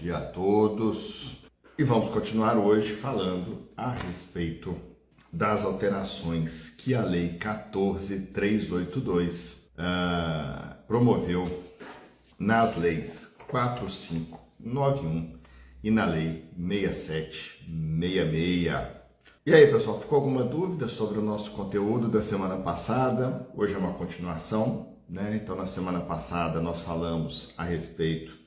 dia a todos. E vamos continuar hoje falando a respeito das alterações que a Lei 14.382 promoveu nas leis 4591 e na Lei 6766. E aí, pessoal, ficou alguma dúvida sobre o nosso conteúdo da semana passada? Hoje é uma continuação, né? Então, na semana passada nós falamos a respeito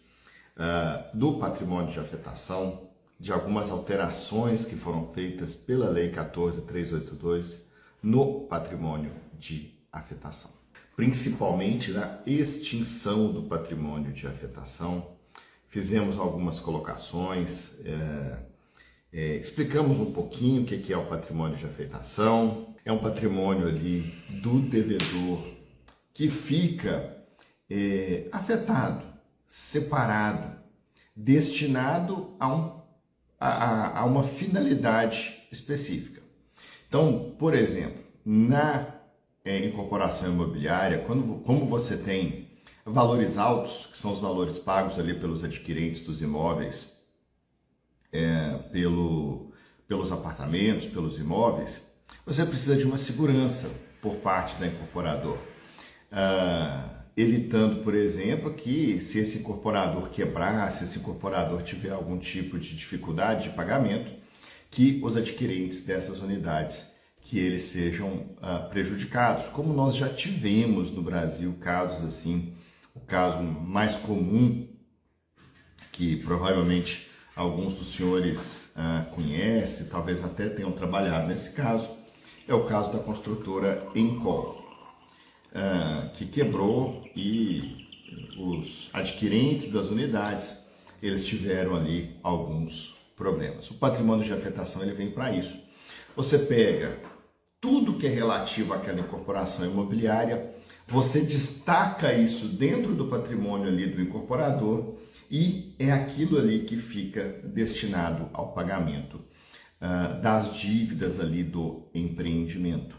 do patrimônio de afetação, de algumas alterações que foram feitas pela Lei 14.382 no patrimônio de afetação. Principalmente na extinção do patrimônio de afetação. Fizemos algumas colocações, explicamos um pouquinho o que é o patrimônio de afetação. É um patrimônio ali do devedor que fica afetado, separado, destinado a uma finalidade específica. Então, por exemplo, na incorporação imobiliária, como você tem valores altos, que são os valores pagos ali pelos adquirentes dos imóveis, pelos apartamentos, pelos imóveis, você precisa de uma segurança por parte da incorporadora. Evitando, por exemplo, que se esse incorporador quebrar, se esse incorporador tiver algum tipo de dificuldade de pagamento, que os adquirentes dessas unidades, que eles sejam prejudicados, como nós já tivemos no Brasil casos assim. O caso mais comum, que provavelmente alguns dos senhores conhecem, talvez até tenham trabalhado nesse caso, é o caso da construtora Encol, que quebrou e os adquirentes das unidades, eles tiveram ali alguns problemas. O patrimônio de afetação ele vem para isso. Você pega tudo que é relativo àquela incorporação imobiliária, você destaca isso dentro do patrimônio ali do incorporador e é aquilo ali que fica destinado ao pagamento das dívidas ali do empreendimento.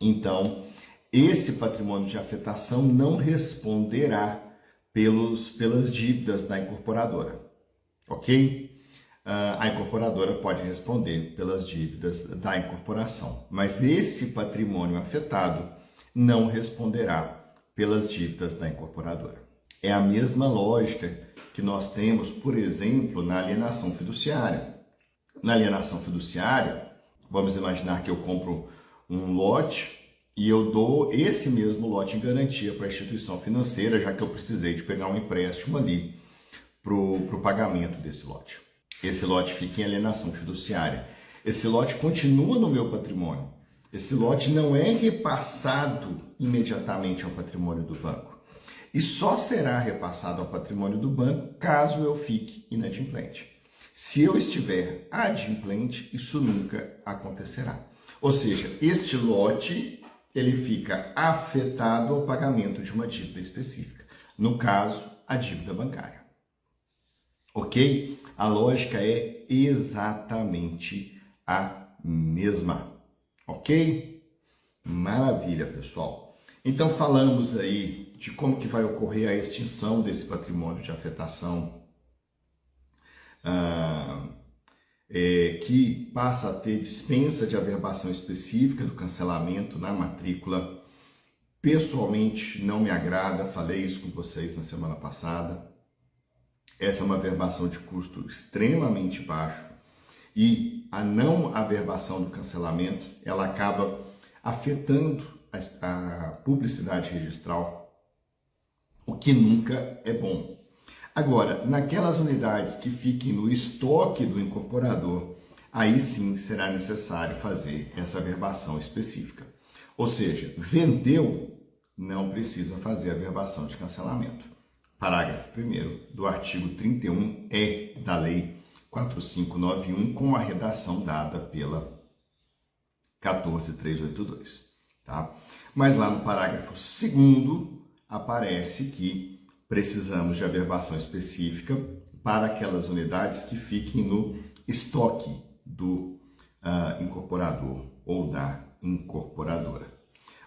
Então, esse patrimônio de afetação não responderá pelas dívidas da incorporadora, ok? A incorporadora pode responder pelas dívidas da incorporação, mas esse patrimônio afetado não responderá pelas dívidas da incorporadora. É a mesma lógica que nós temos, por exemplo, na alienação fiduciária. Na alienação fiduciária, vamos imaginar que eu compro um lote e eu dou esse mesmo lote em garantia para a instituição financeira, já que eu precisei de pegar um empréstimo ali para o pagamento desse lote. Esse lote fica em alienação fiduciária. Esse lote continua no meu patrimônio. Esse lote não é repassado imediatamente ao patrimônio do banco. E só será repassado ao patrimônio do banco caso eu fique inadimplente. Se eu estiver adimplente, isso nunca acontecerá. Ou seja, este lote ele fica afetado ao pagamento de uma dívida específica. No caso, a dívida bancária. Ok? A lógica é exatamente a mesma. Ok? Maravilha, pessoal. Então falamos aí de como que vai ocorrer a extinção desse patrimônio de afetação, que passa a ter dispensa de averbação específica do cancelamento na matrícula. Pessoalmente não me agrada, falei isso com vocês na semana passada. Essa é uma averbação de custo extremamente baixo e a não averbação do cancelamento, ela acaba afetando a publicidade registral, o que nunca é bom. Agora, naquelas unidades que fiquem no estoque do incorporador, aí sim será necessário fazer essa averbação específica. Ou seja, vendeu, não precisa fazer a averbação de cancelamento. Parágrafo 1º do artigo 31-E da Lei 4591, com a redação dada pela 14.382. Tá? Mas lá no parágrafo 2º aparece que precisamos de averbação específica para aquelas unidades que fiquem no estoque do incorporador ou da incorporadora.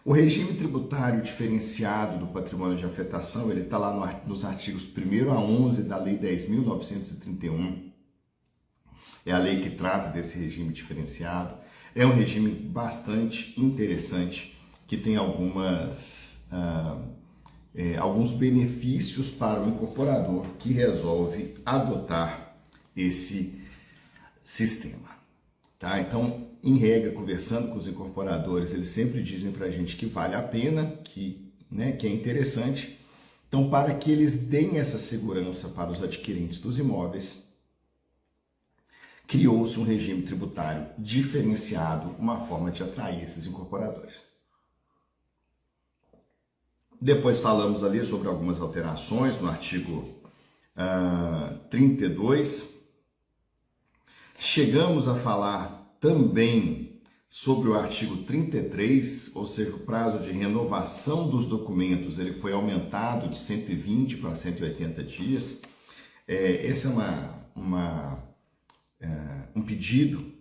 O regime tributário diferenciado do patrimônio de afetação, ele está lá nos artigos 1º a 11 da Lei 10.931. É a lei que trata desse regime diferenciado. É um regime bastante interessante, que tem alguns benefícios para o incorporador que resolve adotar esse sistema. Tá? Então, em regra, conversando com os incorporadores, eles sempre dizem para a gente que vale a pena, que é interessante. Então, para que eles deem essa segurança para os adquirentes dos imóveis, criou-se um regime tributário diferenciado, uma forma de atrair esses incorporadores. Depois falamos ali sobre algumas alterações no artigo 32. Chegamos a falar também sobre o artigo 33, ou seja, o prazo de renovação dos documentos ele foi aumentado de 120 para 180 dias. Esse é um pedido,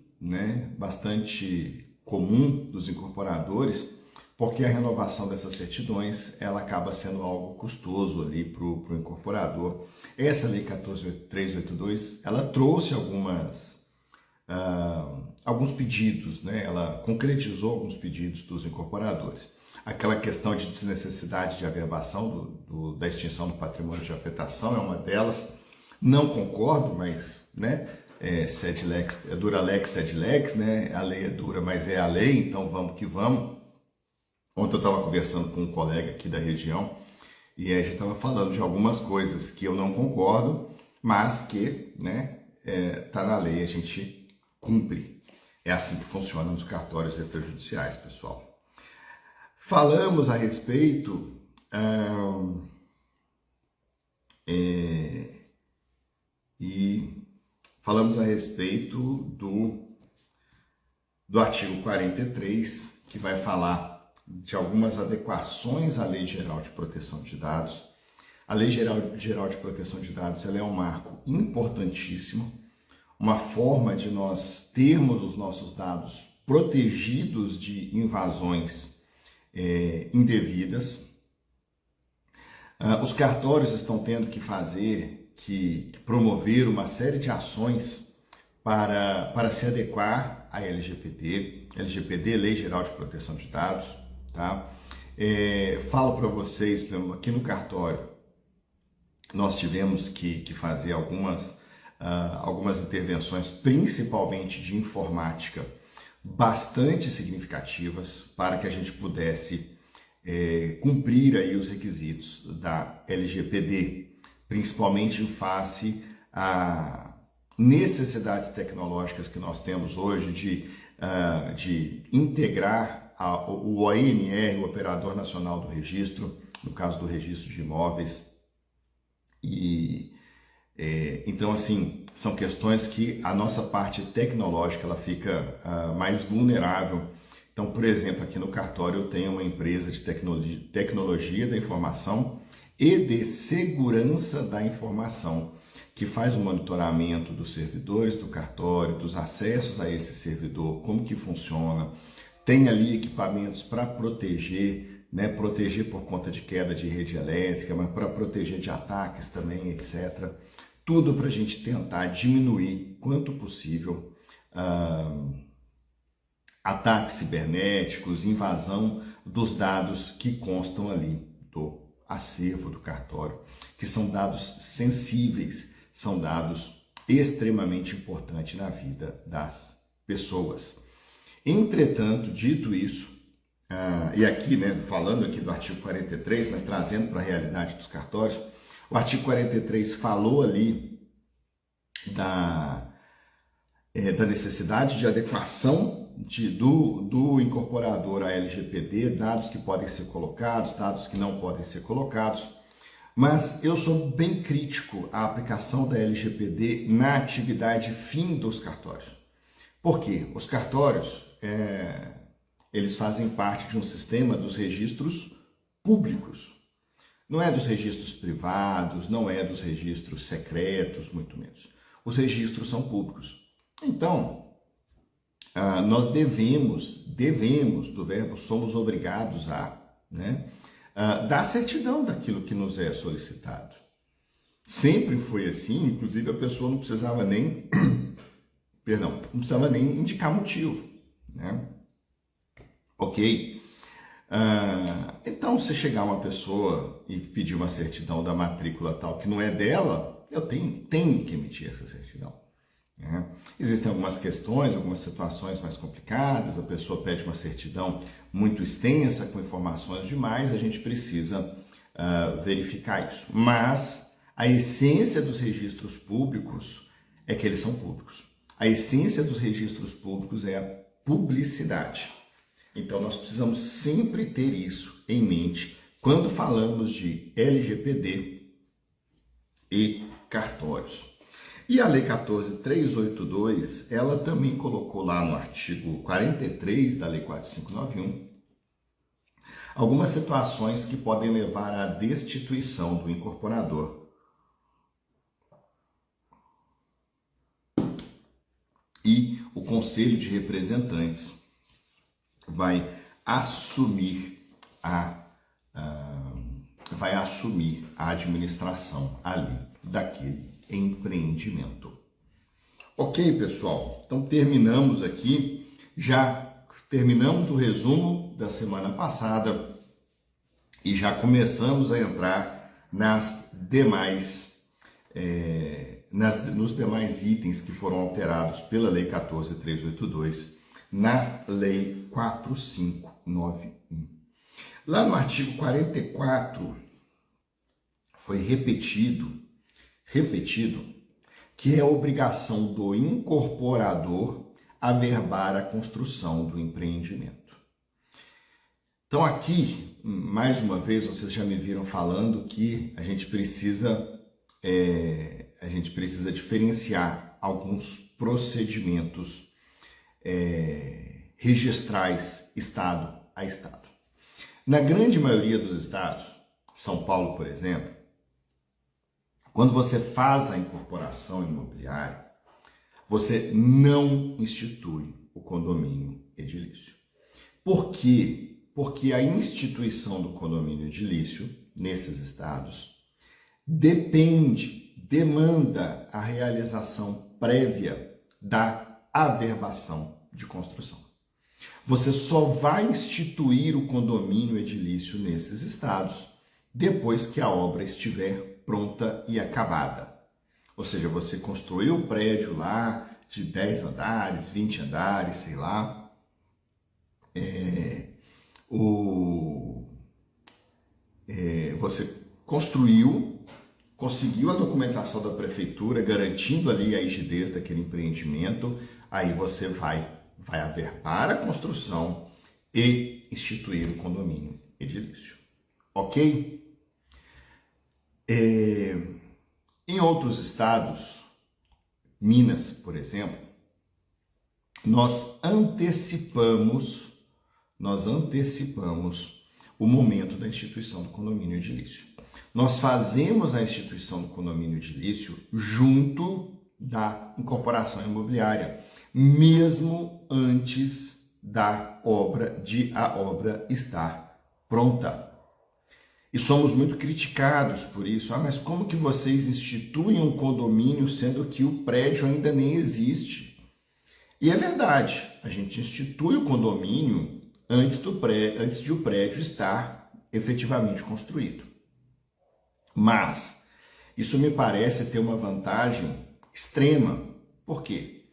bastante comum dos incorporadores, porque a renovação dessas certidões ela acaba sendo algo custoso ali para o incorporador. Essa Lei 14.382 ela trouxe alguns pedidos, ela concretizou alguns pedidos dos incorporadores. Aquela questão de desnecessidade de averbação da extinção do patrimônio de afetação é uma delas. Não concordo, mas sed lex, dura lex, sed lex, a lei é dura, mas é a lei, então vamos que vamos. Ontem eu estava conversando com um colega aqui da região e a gente estava falando de algumas coisas que eu não concordo, mas que tá na lei, a gente cumpre. É assim que funciona nos cartórios extrajudiciais, pessoal. Falamos a respeito do artigo 43, que vai falar de algumas adequações à Lei Geral de Proteção de Dados. A Lei Geral de Proteção de Dados ela é um marco importantíssimo, uma forma de nós termos os nossos dados protegidos de invasões indevidas. Os cartórios estão tendo que promover uma série de ações para se adequar à LGPD, Lei Geral de Proteção de Dados. Tá? Falo para vocês, aqui no cartório, nós tivemos que fazer algumas intervenções, principalmente de informática, bastante significativas, para que a gente pudesse cumprir aí os requisitos da LGPD, principalmente em face a necessidades tecnológicas que nós temos hoje de integrar o ONR, o Operador Nacional do Registro, no caso do registro de imóveis. Então, assim, são questões que a nossa parte tecnológica ela fica mais vulnerável. Então, por exemplo, aqui no cartório eu tenho uma empresa de tecnologia da informação e de segurança da informação, que faz o monitoramento dos servidores do cartório, dos acessos a esse servidor, como que funciona. Tem ali equipamentos para proteger, proteger por conta de queda de rede elétrica, mas para proteger de ataques também, etc. Tudo para a gente tentar diminuir, quanto possível, ataques cibernéticos, invasão dos dados que constam ali do acervo do cartório, que são dados sensíveis, são dados extremamente importantes na vida das pessoas. Entretanto, dito isso, e aqui, falando aqui do artigo 43, mas trazendo para a realidade dos cartórios, o artigo 43 falou ali da necessidade de adequação do incorporador à LGPD, dados que podem ser colocados, dados que não podem ser colocados, mas eu sou bem crítico à aplicação da LGPD na atividade fim dos cartórios. Por quê? Os cartórios, eles fazem parte de um sistema dos registros públicos. Não é dos registros privados, não é dos registros secretos, muito menos. Os registros são públicos. Então, nós devemos, do verbo somos obrigados a, né, dar certidão daquilo que nos é solicitado. Sempre foi assim, inclusive a pessoa não precisava nem, não precisava nem indicar motivo, né? Ok? Então, se chegar uma pessoa e pedir uma certidão da matrícula tal que não é dela, eu tenho que emitir essa certidão. Né? Existem algumas questões, algumas situações mais complicadas, a pessoa pede uma certidão muito extensa, com informações demais, a gente precisa verificar isso. Mas a essência dos registros públicos é que eles são públicos. A essência dos registros públicos é a publicidade. Então, nós precisamos sempre ter isso em mente quando falamos de LGPD e cartórios. E a Lei 14.382, ela também colocou lá no artigo 43 da Lei 4591 algumas situações que podem levar à destituição do incorporador. E o Conselho de Representantes vai assumir a administração ali daquele empreendimento. Ok, pessoal? Então terminamos aqui, já terminamos o resumo da semana passada e já começamos a entrar nos demais itens que foram alterados pela Lei 14.382 na Lei 4591. Lá no artigo 44 foi repetido que é a obrigação do incorporador averbar a construção do empreendimento. Então aqui, mais uma vez, vocês já me viram falando que a gente precisa diferenciar alguns procedimentos registrais estado a estado. Na grande maioria dos estados, São Paulo, por exemplo, quando você faz a incorporação imobiliária, você não institui o condomínio edilício. Por quê? Porque a instituição do condomínio edilício, nesses estados, demanda a realização prévia da averbação de construção. Você só vai instituir o condomínio edilício nesses estados depois que a obra estiver pronta e acabada. Ou seja, você construiu o prédio lá de 10 andares, 20 andares, sei lá. Você conseguiu a documentação da prefeitura, garantindo ali a rigidez daquele empreendimento, aí você vai averbar a construção e instituir o condomínio edilício. Ok? Em outros estados, Minas, por exemplo, nós antecipamos o momento da instituição do condomínio edilício. Nós fazemos a instituição do condomínio edilício junto da incorporação imobiliária, mesmo antes da obra estar pronta. E somos muito criticados por isso. Mas como que vocês instituem um condomínio sendo que o prédio ainda nem existe? E é verdade, a gente institui o condomínio antes de o prédio estar efetivamente construído. Mas isso me parece ter uma vantagem extrema. Por quê?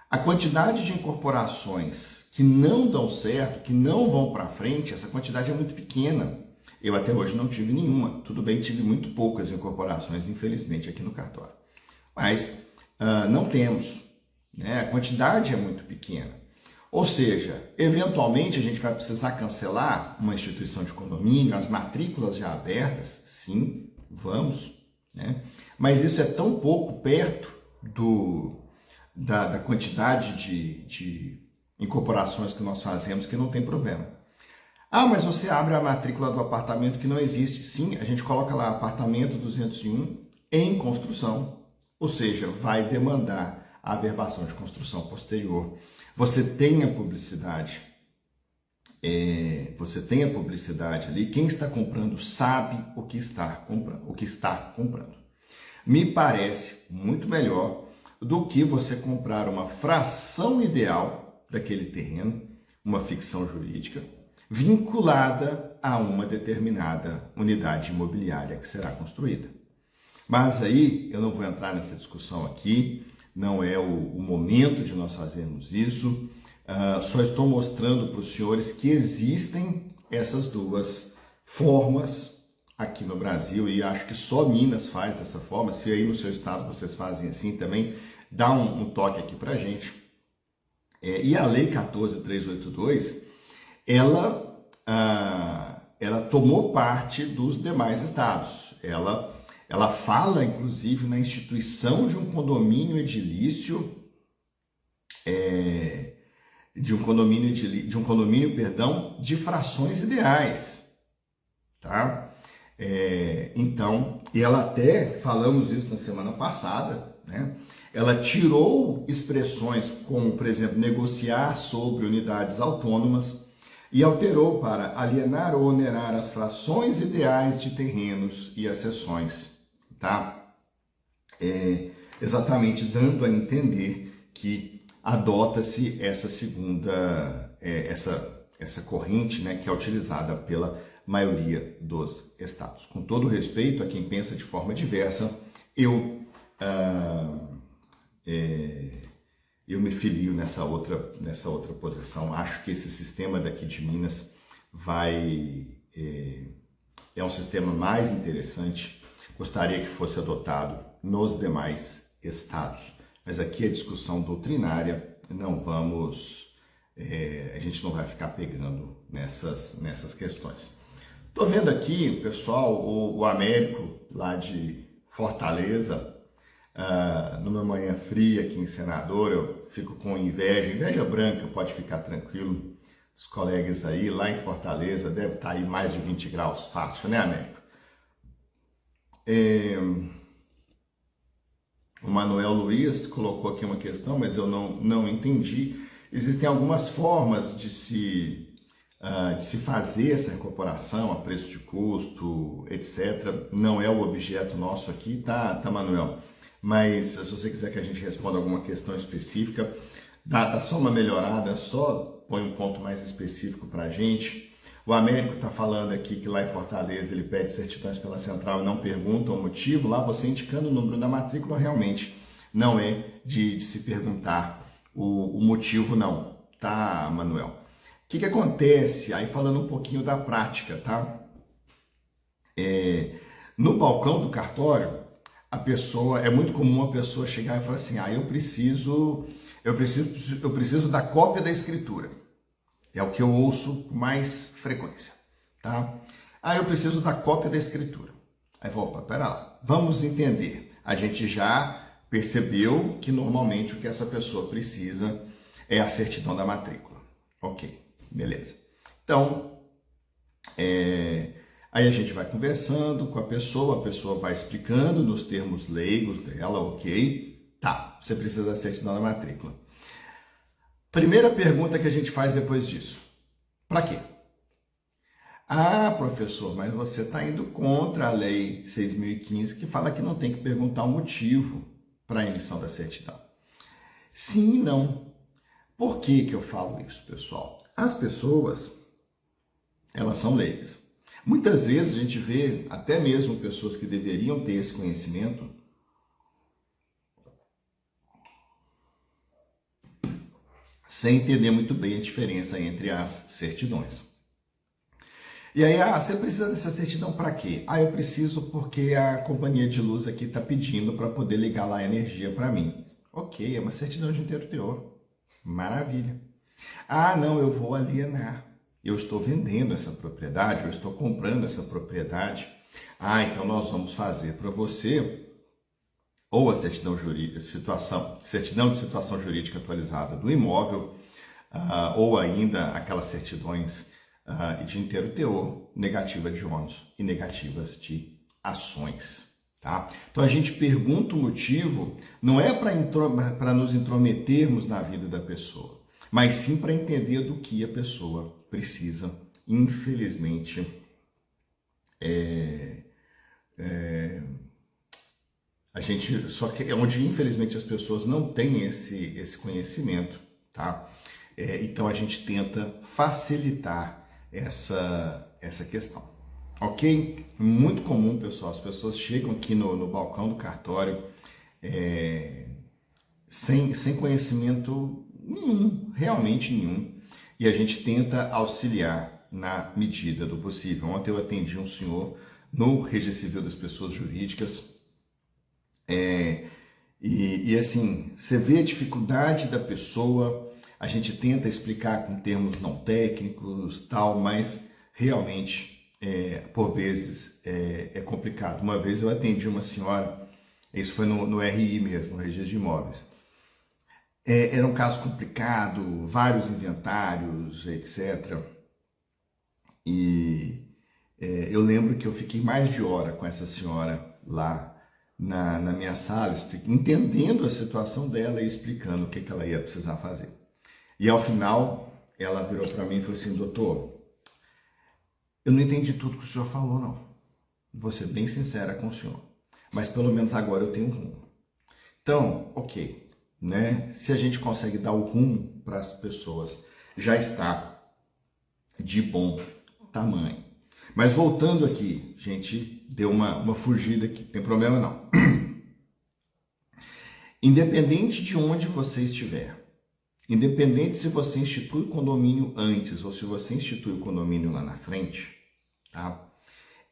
A quantidade de incorporações que não dão certo, que não vão para frente, essa quantidade é muito pequena. Eu até hoje não tive nenhuma. Tudo bem, tive muito poucas incorporações, infelizmente, aqui no cartório. Mas não temos, né? A quantidade é muito pequena. Ou seja, eventualmente a gente vai precisar cancelar uma instituição de condomínio, as matrículas já abertas, sim, vamos, né? Mas isso é tão pouco perto da quantidade de incorporações que nós fazemos que não tem problema. Mas você abre a matrícula do apartamento que não existe. Sim, a gente coloca lá apartamento 201 em construção, ou seja, vai demandar a averbação de construção posterior. Você tem a publicidade. Você tem a publicidade ali. Quem está comprando sabe o que está comprando. Me parece muito melhor do que você comprar uma fração ideal daquele terreno, uma ficção jurídica, vinculada a uma determinada unidade imobiliária que será construída. Mas aí eu não vou entrar nessa discussão aqui, não é o momento de nós fazermos isso. Só estou mostrando para os senhores que existem essas duas formas aqui no Brasil, e acho que só Minas faz dessa forma. Se aí no seu estado vocês fazem assim também, dá um toque aqui para a gente. E a Lei 14.382, ela tomou parte dos demais estados. Ela fala, inclusive, na instituição de um condomínio edilício, de um condomínio, de frações ideais, tá? Então, e ela até, falamos isso na semana passada, né? Ela tirou expressões como, por exemplo, negociar sobre unidades autônomas e alterou para alienar ou onerar as frações ideais de terrenos e accessões, tá? Exatamente dando a entender que adota-se essa segunda, essa corrente, né, que é utilizada pela maioria dos estados. Com todo respeito a quem pensa de forma diversa, eu me filio nessa outra posição. Acho que esse sistema daqui de Minas é um sistema mais interessante. Gostaria que fosse adotado nos demais estados. Mas aqui a discussão doutrinária, a gente não vai ficar pegando nessas questões. Estou vendo aqui, pessoal, o Américo, lá de Fortaleza, numa manhã fria aqui em Senador. Eu fico com inveja branca, pode ficar tranquilo. Os colegas aí, lá em Fortaleza, deve estar aí mais de 20 graus fácil, né, Américo? O Manuel Luiz colocou aqui uma questão, mas eu não entendi. Existem algumas formas de se fazer essa incorporação a preço de custo, etc. Não é o objeto nosso aqui, tá, Manuel? Mas se você quiser que a gente responda alguma questão específica, dá só uma melhorada, só põe um ponto mais específico para a gente. O Américo está falando aqui que lá em Fortaleza ele pede certidões pela central e não pergunta o motivo. Lá você indicando o número da matrícula realmente não é de se perguntar o motivo não, tá, Manuel? O que acontece? Aí falando um pouquinho da prática, tá? No balcão do cartório, é muito comum a pessoa chegar e falar assim, eu preciso da cópia da escritura. É o que eu ouço com mais frequência, tá? Eu preciso da cópia da escritura. Aí opa, pera lá, vamos entender. A gente já percebeu que normalmente o que essa pessoa precisa é a certidão da matrícula. Ok, beleza. Então, aí a gente vai conversando com a pessoa vai explicando nos termos leigos dela, ok? Tá, você precisa da certidão da matrícula. Primeira pergunta que a gente faz depois disso. Para quê? Professor, mas você está indo contra a Lei 6.015 que fala que não tem que perguntar o motivo para a emissão da certidão. Sim e não. Por que eu falo isso, pessoal? As pessoas, elas são leigas. Muitas vezes a gente vê até mesmo pessoas que deveriam ter esse conhecimento sem entender muito bem a diferença entre as certidões. E aí, você precisa dessa certidão para quê? Eu preciso porque a companhia de luz aqui está pedindo para poder ligar lá a energia para mim. Ok, é uma certidão de inteiro teor. Maravilha. Não, eu vou alienar. Eu estou vendendo essa propriedade, eu estou comprando essa propriedade. Então nós vamos fazer para você ou a certidão de situação jurídica atualizada do imóvel, ou ainda aquelas certidões de inteiro teor, negativa de ônus e negativas de ações. Tá? Então a gente pergunta o motivo, não é para nos intrometermos na vida da pessoa, mas sim para entender do que a pessoa precisa. Infelizmente, a gente só que é onde infelizmente as pessoas não têm esse conhecimento, tá? Então a gente tenta facilitar essa questão. Ok? Muito comum, pessoal, as pessoas chegam aqui no balcão do cartório sem conhecimento nenhum, realmente nenhum, e a gente tenta auxiliar na medida do possível. Ontem eu atendi um senhor no Registro Civil das Pessoas Jurídicas, e assim, você vê a dificuldade da pessoa, a gente tenta explicar com termos não técnicos, tal, mas realmente, por vezes, é complicado. Uma vez eu atendi uma senhora, isso foi no RI mesmo, no Registro de Imóveis. Era um caso complicado, vários inventários, etc. E eu lembro que eu fiquei mais de hora com essa senhora lá na minha sala, entendendo a situação dela e explicando o que ela ia precisar fazer. E ao final, ela virou para mim e falou assim: doutor, eu não entendi tudo que o senhor falou, não. Vou ser bem sincera com o senhor. Mas pelo menos agora eu tenho um rumo. Então, ok, né? Se a gente consegue dar o rumo para as pessoas, já está de bom tamanho. Mas voltando aqui, gente, deu uma fugida aqui, não tem problema não. Independente de onde você estiver, independente se você institui o condomínio antes ou se você institui o condomínio lá na frente, tá?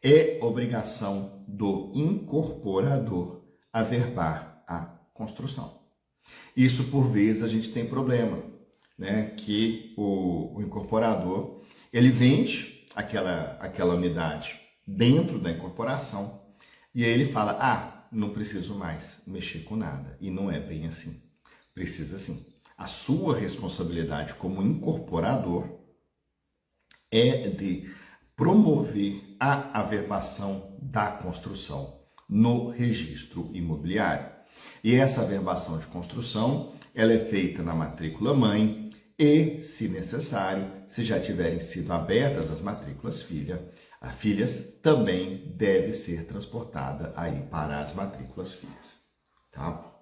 É obrigação do incorporador averbar a construção. Isso, por vezes, a gente tem problema, né? Que o incorporador, ele vende aquela unidade dentro da incorporação e aí ele fala: não preciso mais mexer com nada. E não é bem assim. Precisa sim. A sua responsabilidade como incorporador é de promover a averbação da construção no registro imobiliário. E essa averbação de construção, ela é feita na matrícula mãe e, se necessário, se já tiverem sido abertas as matrículas filhas, também deve ser transportada aí para as matrículas filhas, tá?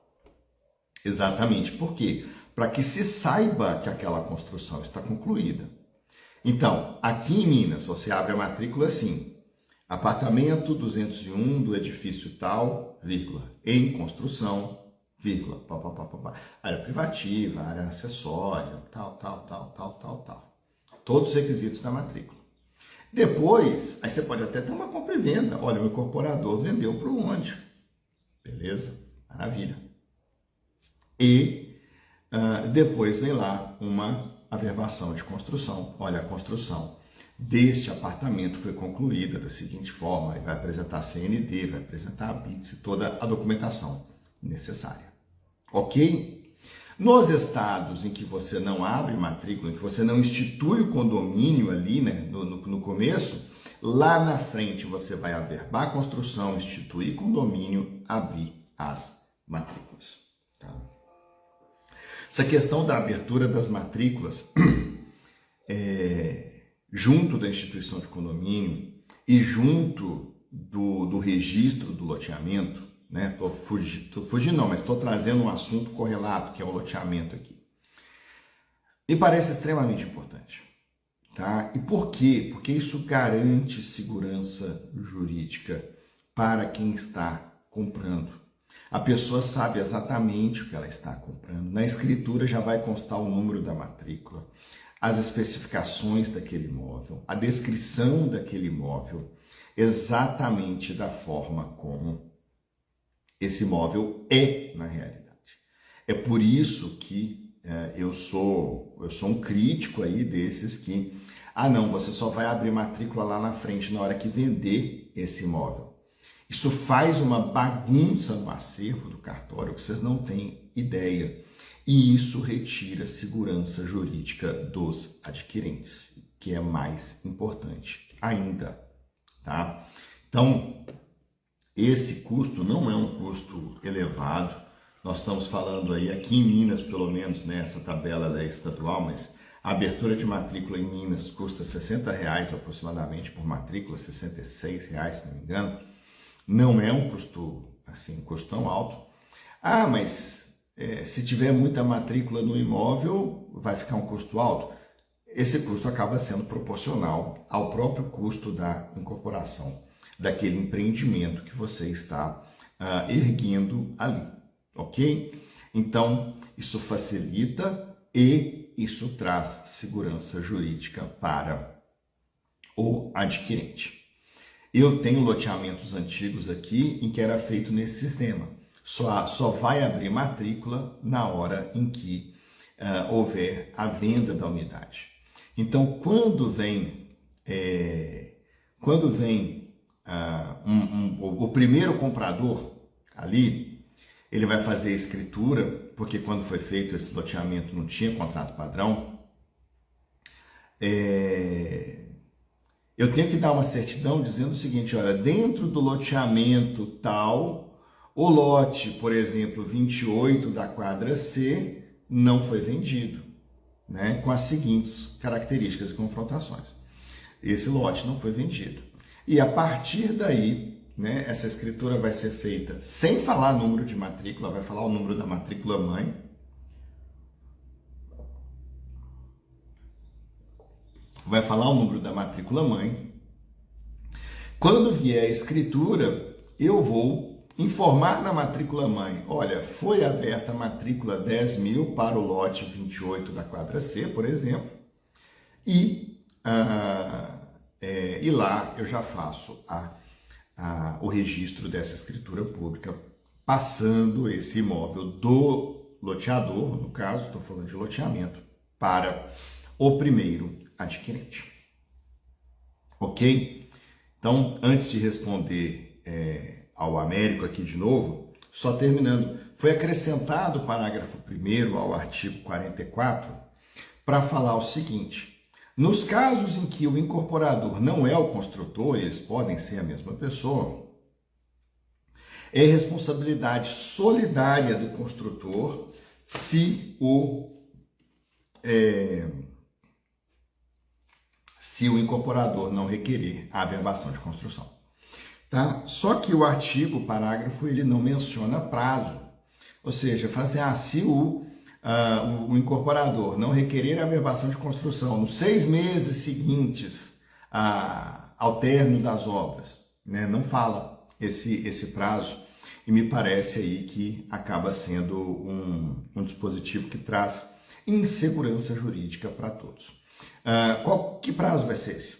Exatamente. Por quê? Para que se saiba que aquela construção está concluída. Então, aqui em Minas, você abre a matrícula assim: apartamento 201 do edifício tal, vírgula, em construção, vírgula, área privativa, área acessória, tal. Todos os requisitos da matrícula. Depois, aí você pode até ter uma compra e venda. Olha, o incorporador vendeu para onde? Beleza? Maravilha. E depois vem lá uma averbação de construção. Olha, a construção deste apartamento foi concluída da seguinte forma: vai apresentar CND, vai apresentar a BITS e toda a documentação necessária. Ok? Nos estados em que você não abre matrícula, em que você não institui o condomínio ali, né, no começo, lá na frente você vai averbar a construção, instituir condomínio, abrir as matrículas. Tá? Essa questão da abertura das matrículas, junto da instituição de condomínio e junto do registro do loteamento, né? Tô fugindo não, mas estou trazendo um assunto correlato, que é o loteamento aqui. Me parece extremamente importante, tá? E por quê? Porque isso garante segurança jurídica para quem está comprando. A pessoa sabe exatamente o que ela está comprando. Na escritura já vai constar o número da matrícula, as especificações daquele imóvel, a descrição daquele imóvel, exatamente da forma como esse imóvel é na realidade. É por isso que eu sou um crítico aí desses que, não, você só vai abrir matrícula lá na frente na hora que vender esse imóvel. Isso faz uma bagunça no acervo do cartório que vocês não têm ideia. E isso retira a segurança jurídica dos adquirentes, que é mais importante ainda, tá? Então, esse custo não é um custo elevado. Nós estamos falando aí, aqui em Minas, pelo menos, nessa tabela da estadual, mas a abertura de matrícula em Minas custa R$60 aproximadamente por matrícula, R$66, se não me engano. Não é um custo, assim, um custo tão alto. Ah, mas se tiver muita matrícula no imóvel, vai ficar um custo alto? Esse custo acaba sendo proporcional ao próprio custo da incorporação daquele empreendimento que você está erguendo ali, ok? Então, isso facilita e isso traz segurança jurídica para o adquirente. Eu tenho loteamentos antigos aqui em que era feito nesse sistema. Só vai abrir matrícula na hora em que houver a venda da unidade. Então, quando vem o primeiro comprador ali, ele vai fazer a escritura, porque quando foi feito esse loteamento não tinha contrato padrão. Eu tenho que dar uma certidão dizendo o seguinte, olha, dentro do loteamento tal, o lote, por exemplo, 28 da quadra C, não foi vendido, né, com as seguintes características e confrontações. Esse lote não foi vendido. E a partir daí, né, essa escritura vai ser feita sem falar número de matrícula, vai falar o número da matrícula mãe. Vai falar o número da matrícula mãe. Quando vier a escritura, eu vou informar na matrícula mãe, olha, foi aberta a matrícula 10.000 para o lote 28 da quadra C, por exemplo, e lá eu já faço o registro dessa escritura pública, passando esse imóvel do loteador, no caso, estou falando de loteamento, para o primeiro adquirente. Ok? Então, antes de responder ao Américo aqui de novo, só terminando, foi acrescentado o parágrafo 1º ao artigo 44 para falar o seguinte: nos casos em que o incorporador não é o construtor, eles podem ser a mesma pessoa, é responsabilidade solidária do construtor se o incorporador não requerer a averbação de construção. Tá? Só que o artigo, o parágrafo, ele não menciona prazo. Ou seja, fala assim, se o incorporador não requerer a averbação de construção nos 6 meses seguintes ao término das obras, né? Não fala esse prazo, e me parece aí que acaba sendo um dispositivo que traz insegurança jurídica para todos. Que prazo vai ser esse?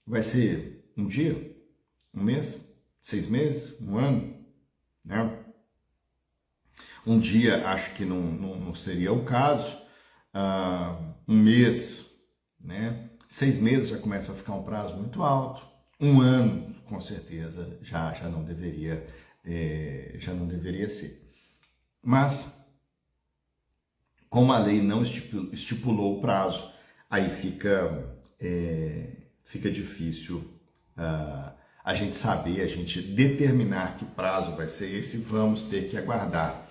Vai ser um dia? Um mês? 6 meses? Um ano? Né? Um dia acho que não seria o caso. Um mês, né? 6 meses já começa a ficar um prazo muito alto. Um ano, com certeza, já não deveria ser. Mas, como a lei não estipulou o prazo, aí fica difícil a gente saber, a gente determinar que prazo vai ser esse. Vamos ter que aguardar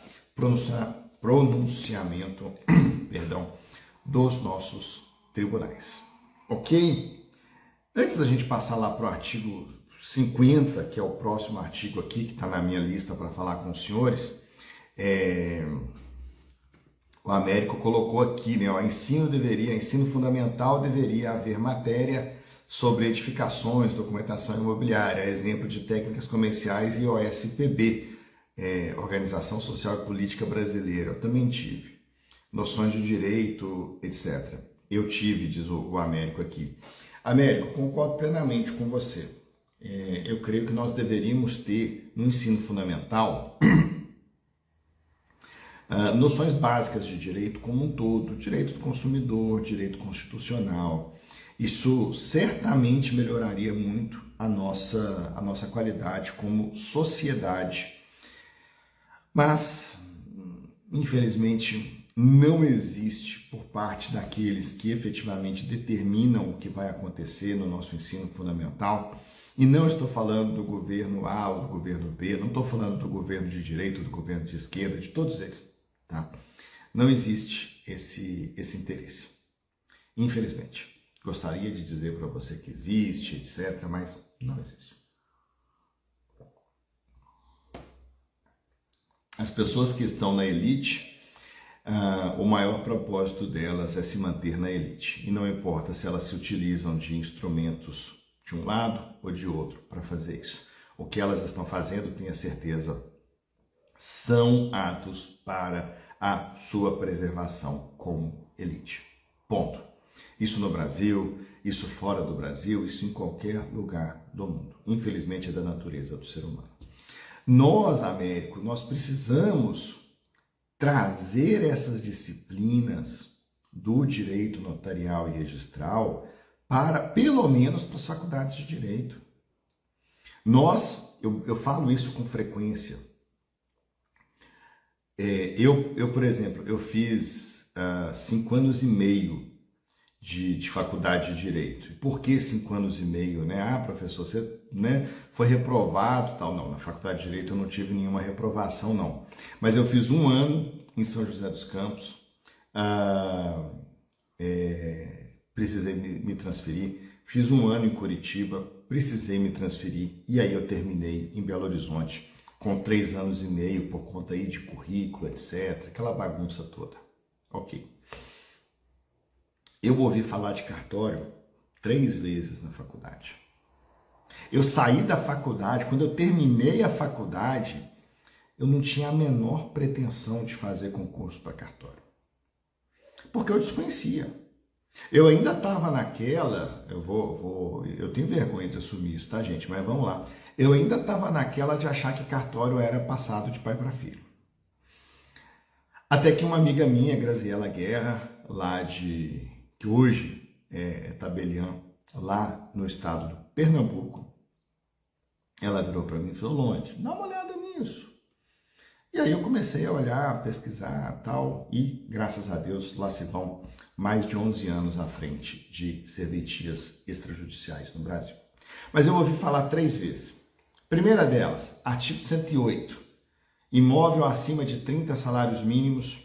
pronunciamento dos nossos tribunais. Ok? Antes da gente passar lá para o artigo 50, que é o próximo artigo aqui, que está na minha lista para falar com os senhores, o Américo colocou aqui, né? Ensino fundamental deveria haver matéria sobre edificações, documentação imobiliária, exemplo de técnicas comerciais e OSPB, Organização Social e Política Brasileira. Eu também tive. Noções de direito, etc. Eu tive, diz o Américo aqui. Américo, concordo plenamente com você. Eu creio que nós deveríamos ter no ensino fundamental noções básicas de direito como um todo, direito do consumidor, direito constitucional. Isso certamente melhoraria muito a nossa qualidade como sociedade. Mas, infelizmente, não existe por parte daqueles que efetivamente determinam o que vai acontecer no nosso ensino fundamental E não estou falando do governo A ou do governo B, não estou falando do governo de direita ou do governo de esquerda, de todos eles, tá? Não existe esse interesse. Infelizmente. Gostaria de dizer para você que existe, etc., mas não existe. As pessoas que estão na elite, o maior propósito delas é se manter na elite. E não importa se elas se utilizam de instrumentos de um lado ou de outro para fazer isso. O que elas estão fazendo, tenha certeza, são atos para a sua preservação como elite. Ponto. Isso no Brasil, isso fora do Brasil, isso em qualquer lugar do mundo. Infelizmente é da natureza do ser humano. Nós, Américo, nós precisamos trazer essas disciplinas do direito notarial e registral para, pelo menos, para as faculdades de direito. Eu falo isso com frequência. Por exemplo, eu fiz 5 anos e meio de faculdade de Direito. E por que 5 anos e meio, né? Ah, professor, você, né, foi reprovado, tal. Não, na faculdade de Direito eu não tive nenhuma reprovação, não. Mas eu fiz 1 ano em São José dos Campos, precisei me transferir, fiz 1 ano em Curitiba, precisei me transferir, e aí eu terminei em Belo Horizonte, com 3 anos e meio, por conta aí de currículo, etc., aquela bagunça toda. Ok. Eu ouvi falar de cartório 3 vezes na faculdade. Eu saí da faculdade, quando eu terminei a faculdade, eu não tinha a menor pretensão de fazer concurso para cartório. Porque eu desconhecia. Eu ainda estava naquela, eu tenho vergonha de assumir isso, tá, gente? Mas vamos lá. Eu ainda estava naquela de achar que cartório era passado de pai para filho. Até que uma amiga minha, Graziela Guerra, que hoje é tabeliã, lá no estado do Pernambuco, ela virou para mim e falou: Londe, dá uma olhada nisso. E aí eu comecei a olhar, pesquisar tal, e graças a Deus lá se vão mais de 11 anos à frente de serventias extrajudiciais no Brasil. Mas eu ouvi falar 3 vezes. Primeira delas, artigo 108, imóvel acima de 30 salários mínimos,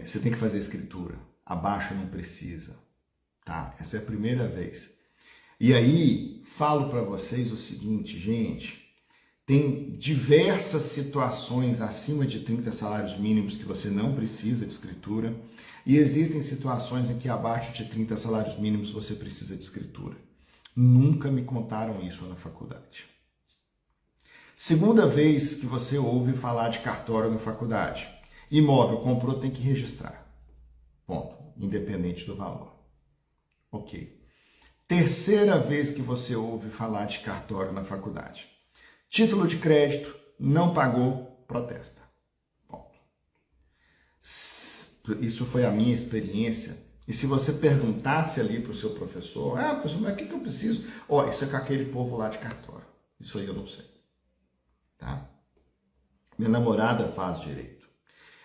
você tem que fazer escritura, abaixo não precisa, tá? Essa é a primeira vez. E aí, falo para vocês o seguinte, gente, tem diversas situações acima de 30 salários mínimos que você não precisa de escritura, e existem situações em que abaixo de 30 salários mínimos você precisa de escritura. Nunca me contaram isso na faculdade. Segunda vez que você ouve falar de cartório na faculdade. Imóvel comprou, tem que registrar. Ponto. Independente do valor. Ok. Terceira vez que você ouve falar de cartório na faculdade. Título de crédito, não pagou, protesta. Ponto. Isso foi a minha experiência. E se você perguntasse ali para o seu professor, professor, mas o que eu preciso? Isso é com aquele povo lá de cartório. Isso aí eu não sei. Tá? Minha namorada faz direito.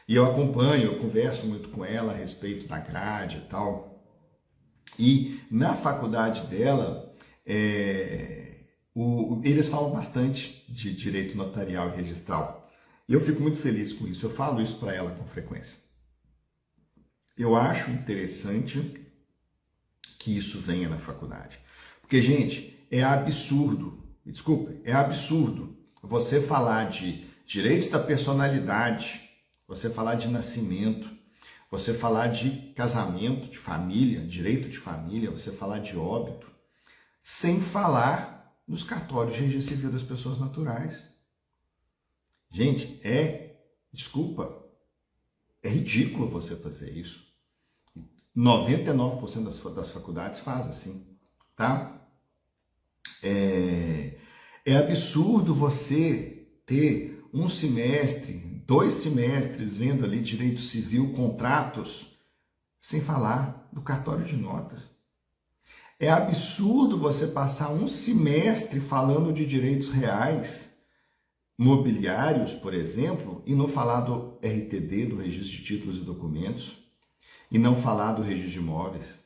E eu acompanho, eu converso muito com ela a respeito da grade e tal. E na faculdade dela, eles falam bastante de direito notarial e registral. E eu fico muito feliz com isso. Eu falo isso para ela com frequência. Eu acho interessante que isso venha na faculdade. Porque, gente, é absurdo, me desculpe, é absurdo você falar de direitos da personalidade, você falar de nascimento, você falar de casamento, de família, direito de família, você falar de óbito, sem falar nos cartórios de registro civil das pessoas naturais. Gente, desculpa, é ridículo você fazer isso. 99% das faculdades faz assim, tá? É absurdo você ter 1 semestre, 2 semestres vendo ali direito civil, contratos, sem falar do cartório de notas. É absurdo você passar 1 semestre falando de direitos reais, mobiliários, por exemplo, e não falar do RTD, do Registro de Títulos e Documentos, e não falar do registro de imóveis.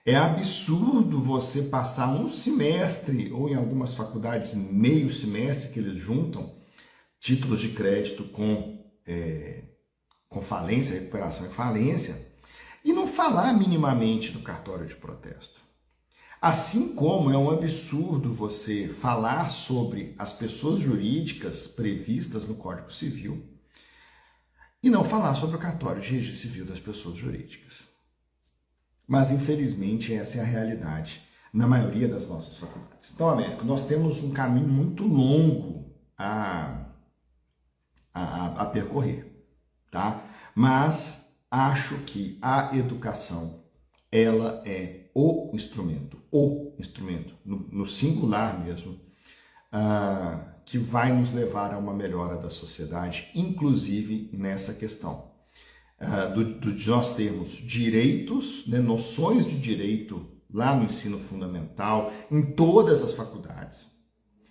É absurdo você passar um semestre, ou em algumas faculdades, meio semestre, que eles juntam títulos de crédito com falência, recuperação e falência, e não falar minimamente do cartório de protesto. Assim como é um absurdo você falar sobre as pessoas jurídicas previstas no Código Civil e não falar sobre o cartório de registro civil das pessoas jurídicas. Mas, infelizmente, essa é a realidade na maioria das nossas faculdades. Então, Américo, nós temos um caminho muito longo a percorrer, tá? Mas acho que a educação, ela é o instrumento no singular mesmo, que vai nos levar a uma melhora da sociedade, inclusive nessa questão de nós termos direitos, né, noções de direito lá no ensino fundamental, em todas as faculdades,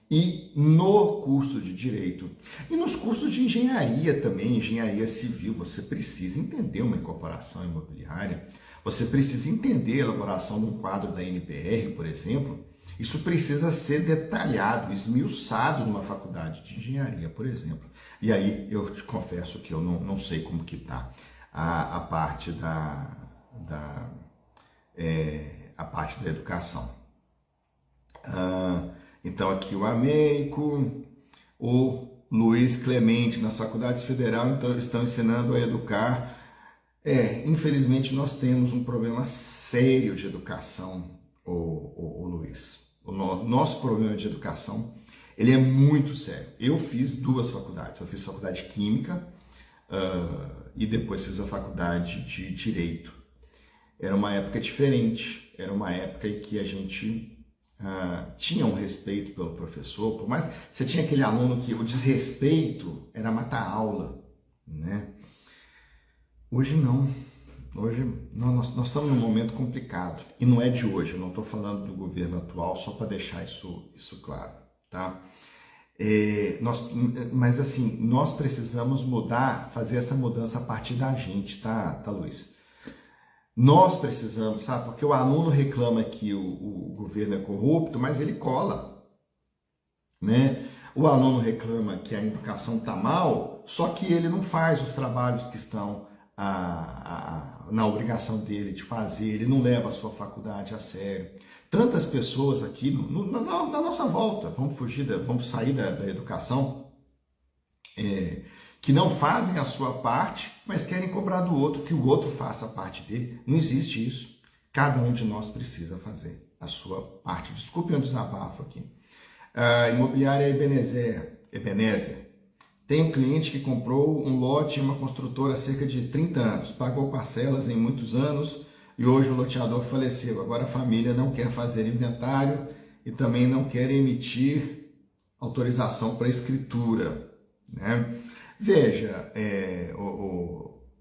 e no curso de Direito, e nos cursos de Engenharia também, Engenharia Civil. Você precisa entender uma incorporação imobiliária, você precisa entender a elaboração de um quadro da NPR, por exemplo. Isso precisa ser detalhado, esmiuçado numa faculdade de Engenharia, por exemplo. E aí eu te confesso que eu não sei como que está a parte a parte da educação. Então aqui o Américo, o Luiz Clemente, nas faculdades federais então, estão ensinando a educar. Infelizmente nós temos um problema sério de educação, o Luiz. O nosso problema de educação, ele é muito sério. Eu fiz duas faculdades, eu fiz faculdade de Química e depois fiz a faculdade de Direito. Era uma época diferente, era uma época em que a gente tinha um respeito pelo professor, por mais você tinha aquele aluno que o desrespeito era matar a aula, né? Hoje não. Hoje nós estamos num momento complicado, e não é de hoje, eu não estou falando do governo atual, só para deixar isso claro, tá? Mas assim, nós precisamos mudar, fazer essa mudança a partir da gente, tá Luiz? Nós precisamos, sabe? Porque o aluno reclama que o governo é corrupto, mas ele cola, né? O aluno reclama que a educação está mal, só que ele não faz os trabalhos que estão na obrigação dele de fazer, ele não leva a sua faculdade a sério. Tantas pessoas aqui na nossa volta, vamos sair da educação, que não fazem a sua parte, mas querem cobrar do outro, que o outro faça a parte dele. Não existe isso. Cada um de nós precisa fazer a sua parte. Desculpe um desabafo aqui. Imobiliária Ebenezer. Tem um cliente que comprou um lote em uma construtora há cerca de 30 anos, pagou parcelas em muitos anos e hoje o loteador faleceu. Agora a família não quer fazer inventário e também não quer emitir autorização para escritura, né? Veja,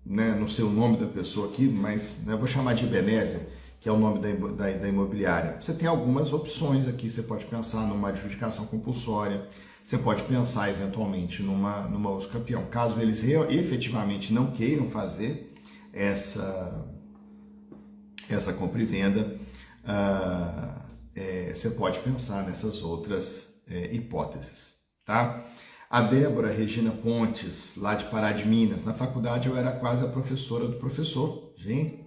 não sei o nome da pessoa aqui, mas eu vou chamar de Ebenezer, que é o nome da imobiliária. Você tem algumas opções aqui, você pode pensar numa adjudicação compulsória, você pode pensar eventualmente numa uso campeão. Caso eles efetivamente não queiram fazer essa compra e venda, você pode pensar nessas outras hipóteses, tá? A Débora Regina Pontes, lá de Pará de Minas. Na faculdade eu era quase a professora do professor. Gente,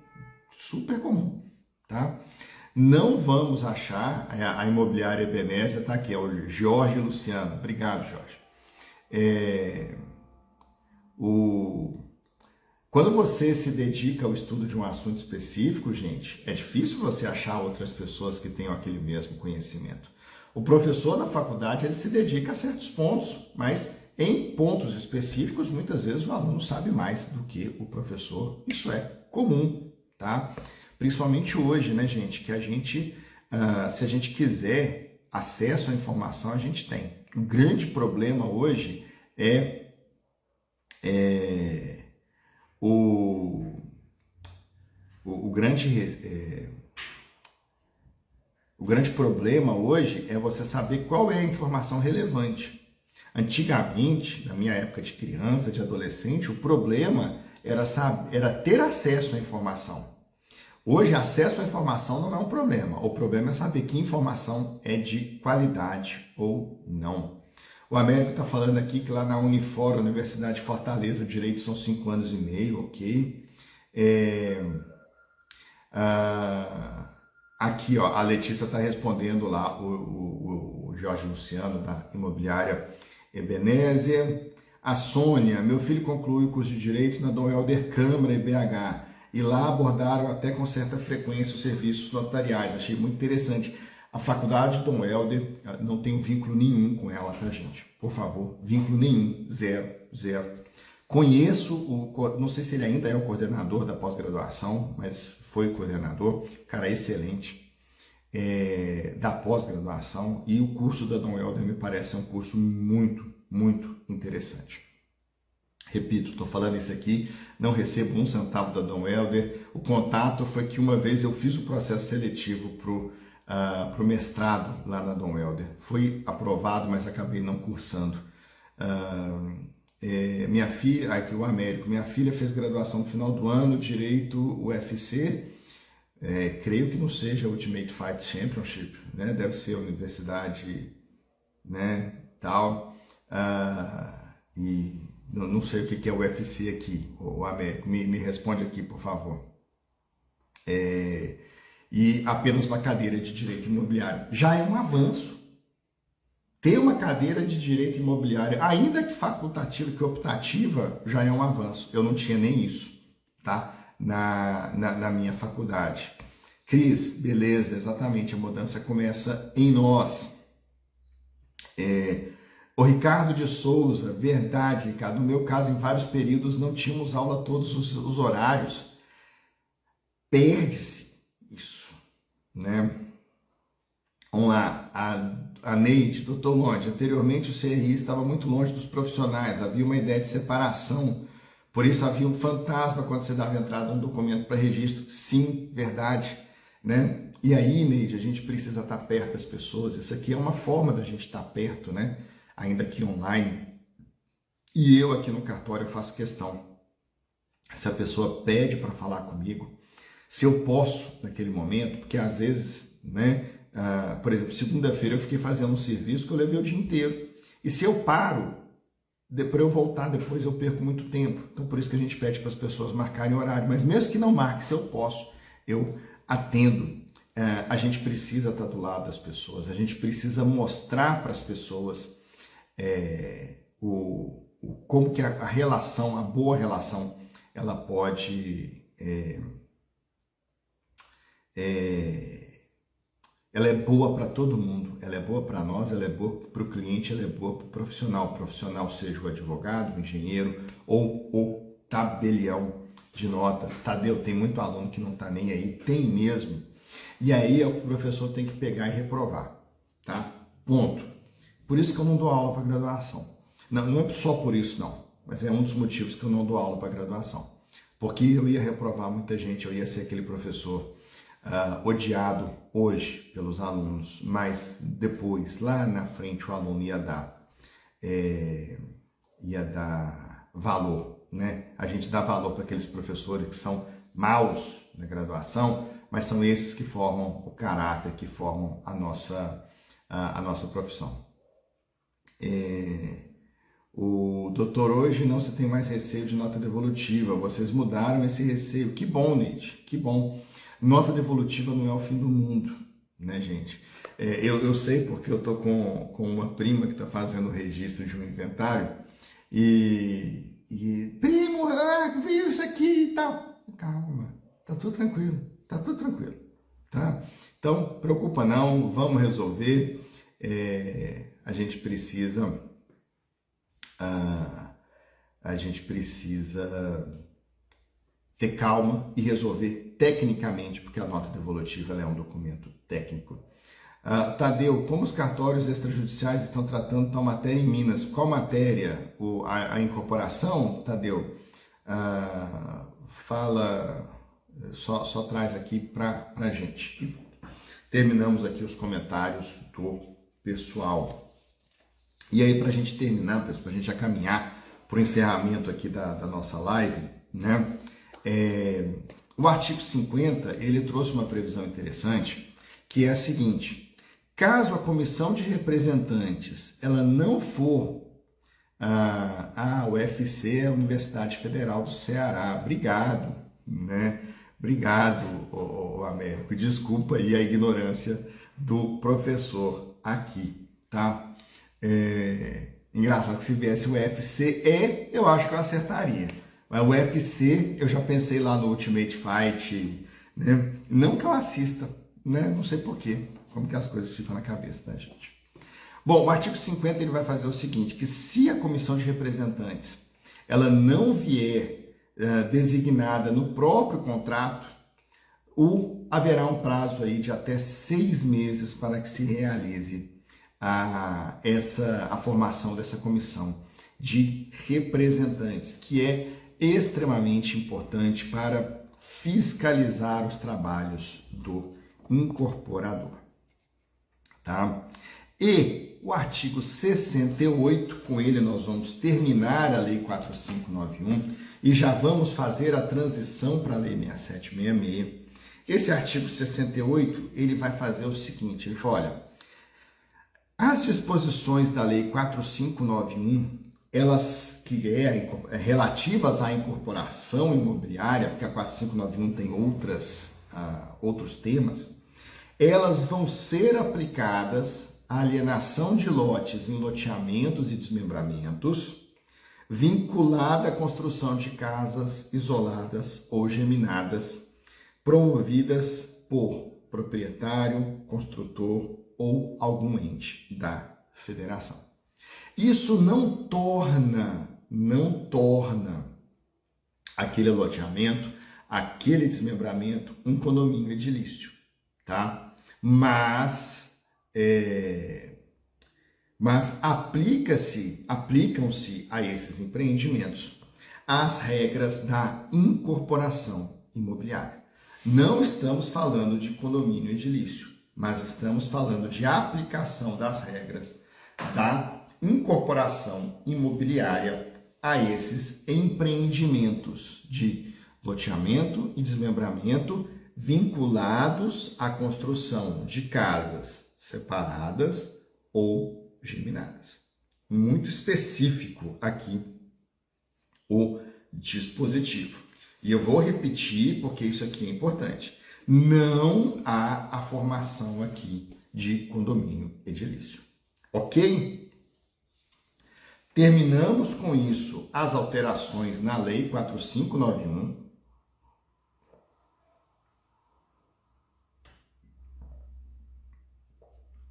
super comum, tá? Não vamos achar, a imobiliária Ebenezer tá aqui, é o Jorge Luciano. Obrigado, Jorge. Quando você se dedica ao estudo de um assunto específico, gente, é difícil você achar outras pessoas que tenham aquele mesmo conhecimento. O professor da faculdade, ele se dedica a certos pontos, mas em pontos específicos, muitas vezes o aluno sabe mais do que o professor. Isso é comum, tá? Principalmente hoje, né, gente, que a gente, se a gente quiser acesso à informação, a gente tem. O grande problema hoje o grande problema hoje é você saber qual é a informação relevante. Antigamente, na minha época de criança, de adolescente, o problema era ter acesso à informação. Hoje, acesso à informação não é um problema. O problema é saber que informação é de qualidade ou não. O Américo está falando aqui que lá na Unifor, Universidade de Fortaleza, o direito são 5 anos e meio, ok? Aqui, ó, a Letícia está respondendo lá, o Jorge Luciano, da Imobiliária Ebenezer. A Sônia, meu filho conclui o curso de Direito na Dom Helder Câmara e BH, e lá abordaram até com certa frequência os serviços notariais. Achei muito interessante. A faculdade Dom Helder, não tenho vínculo nenhum com ela, tá, gente? Por favor, vínculo nenhum, zero, zero. Conheço, não sei se ele ainda é o coordenador da pós-graduação, mas foi o coordenador, cara excelente, da pós-graduação, e o curso da Dom Helder me parece um curso muito, muito interessante. Repito, estou falando isso aqui, não recebo um centavo da Dom Helder. O contato foi que uma vez eu fiz o processo seletivo para o mestrado lá na Dom Helder. Fui aprovado, mas acabei não cursando. Minha filha, aqui o Américo, minha filha fez graduação no final do ano, Direito UFC, creio que não seja Ultimate Fight Championship, né? Deve ser a universidade, né, tal, e não sei o que é o UFC aqui, o Américo, me responde aqui, por favor. E apenas uma cadeira de Direito Imobiliário. Já é um avanço. Ter uma cadeira de Direito Imobiliário, ainda que facultativa, que optativa, já é um avanço. Eu não tinha nem isso, tá? Na minha faculdade. Cris, beleza, exatamente, a mudança começa em nós. O Ricardo de Souza, verdade, Ricardo. No meu caso, em vários períodos, não tínhamos aula todos os horários. Perde-se isso, né? Vamos lá, a Neide, doutor Longe, anteriormente o CRI estava muito longe dos profissionais, havia uma ideia de separação, por isso havia um fantasma quando você dava entrada a um documento para registro. Sim, verdade, né? E aí, Neide, a gente precisa estar perto das pessoas, isso aqui é uma forma da gente estar perto, né? Ainda que online. E eu aqui no cartório eu faço questão. Se a pessoa pede para falar comigo, se eu posso naquele momento, porque às vezes, né? Por exemplo, segunda-feira eu fiquei fazendo um serviço que eu levei o dia inteiro. E se eu paro, para eu voltar depois eu perco muito tempo. Então por isso que a gente pede para as pessoas marcarem horário. Mas mesmo que não marque, se eu posso, eu atendo. A gente precisa estar do lado das pessoas. A gente precisa mostrar para as pessoas como que a relação, a boa relação, ela pode... ela é boa para todo mundo, ela é boa para nós, ela é boa para o cliente, ela é boa para o profissional. O profissional seja o advogado, o engenheiro ou o tabelião de notas. Tadeu, tem muito aluno que não está nem aí, tem mesmo. E aí o professor tem que pegar e reprovar, tá? Ponto. Por isso que eu não dou aula para graduação. Não é só por isso não, mas é um dos motivos que eu não dou aula para graduação. Porque eu ia reprovar muita gente, eu ia ser aquele professor odiado hoje pelos alunos, mas depois, lá na frente, o aluno ia dar valor, né? A gente dá valor para aqueles professores que são maus na graduação, mas são esses que formam o caráter, que formam a nossa profissão. O doutor, hoje não se tem mais receio de nota devolutiva, vocês mudaram esse receio, que bom, Neide, que bom. Nota devolutiva não é o fim do mundo, né, gente? Eu sei porque eu tô com uma prima que está fazendo o registro de um inventário e primo, viu isso aqui e tal. Calma, tá tudo tranquilo, tá? Então, preocupa não, vamos resolver. A gente precisa ter calma e resolver tecnicamente, porque a nota devolutiva ela é um documento técnico. Tadeu, como os cartórios extrajudiciais estão tratando tal matéria em Minas? Qual matéria? A incorporação, Tadeu? Fala, só traz aqui para a gente. E terminamos aqui os comentários do pessoal. E aí, para a gente terminar, para a gente já caminhar para o encerramento aqui da nossa live, né? O artigo 50, ele trouxe uma previsão interessante, que é a seguinte: caso a comissão de representantes ela não for a UFC, a Universidade Federal do Ceará, obrigado, né? Obrigado, Américo. Desculpa aí a ignorância do professor aqui, tá? Engraçado que se viesse o UFC, eu acho que eu acertaria. Mas o UFC, eu já pensei lá no Ultimate Fight, né? Não que eu assista, né? Não sei porquê, como que as coisas ficam na cabeça da gente. Bom, o artigo 50 ele vai fazer o seguinte, que se a comissão de representantes ela não vier designada no próprio contrato, haverá um prazo aí de até 6 meses para que se realize a formação dessa comissão de representantes, que é extremamente importante para fiscalizar os trabalhos do incorporador, tá? E o artigo 68, com ele nós vamos terminar a Lei 4591 e já vamos fazer a transição para a Lei 6766. Esse artigo 68, ele vai fazer o seguinte, ele fala, olha, as disposições da Lei 4591, elas que relativas à incorporação imobiliária, porque a 4591 tem outros temas, elas vão ser aplicadas à alienação de lotes em loteamentos e desmembramentos, vinculada à construção de casas isoladas ou geminadas, promovidas por proprietário, construtor ou algum ente da federação. Isso não torna aquele loteamento, aquele desmembramento um condomínio edilício, tá? Mas aplicam-se a esses empreendimentos as regras da incorporação imobiliária. Não estamos falando de condomínio edilício, mas estamos falando de aplicação das regras da incorporação imobiliária a esses empreendimentos de loteamento e desmembramento vinculados à construção de casas separadas ou geminadas. Muito específico aqui o dispositivo. E eu vou repetir porque isso aqui é importante. Não há a formação aqui de condomínio edilício. Ok? Terminamos com isso as alterações na Lei 4591.